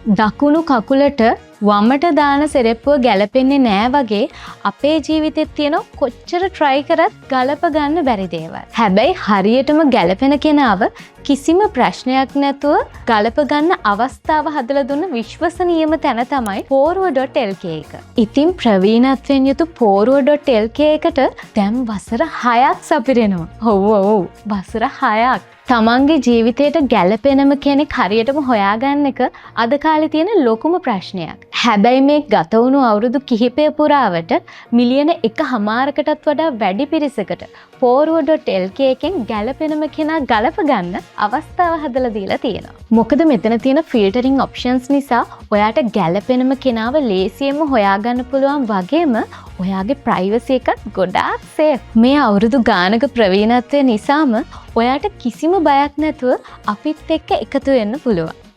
දකුණු කකුලට වමට දාන සෙරෙප්පුව ගැලපෙන්නේ නෑ වගේ අපේ ජීවිතෙත් තියෙන කොච්චර try කරත් ගලප ගන්න බැරි දේවල්. හැබැයි හරියටම ගැලපෙන කෙනාව කිසිම ප්‍රශ්නයක් නැතුව ගලප ගන්න අවස්ථාව හදලා දුන්න විශ්වසනීයම තැන තමයි poruwa.lk එක. ඉතින් ප්‍රවීණත්වයෙන් යුතු poruwa.lk එකට දැන් වසර 6ක් සපිරෙනවා. ඔව් වසර 6ක්. තමන්ගේ ජීවිතයට ගැලපෙනම කෙනෙක් හරියටම හොයාගන්න එක අද කාලේ තියෙන ලොකුම ප්‍රශ්නයක්. හැබැයි මේ ගත වුණු අවුරුදු කිහිපය පුරාවට මිලියන 1.5කටත් වඩා වැඩි පිරිසකට poruwa.lk එකෙන් ගැලපෙනම කෙනා ගලප ගන්න අවස්ථාව හදලා දීලා තියෙනවා. මොකද මෙතන තියෙන ෆිල්ටරින් ඔප්ෂන්ස් නිසා ඔයාට ගැලපෙනම කෙනාව ලේසියෙන්ම හොයාගන්න පුළුවන් වගේම ඔයාගේ ප්‍රයිවසි එකත් ගොඩාක් සේෆ්. මේ අවුරුදු ගානක ප්‍රවීණත්වය නිසාම ඔයාට කිසිම බයක් නැතුව අපිත් එක්ක එකතු වෙන්න පුළුවන්.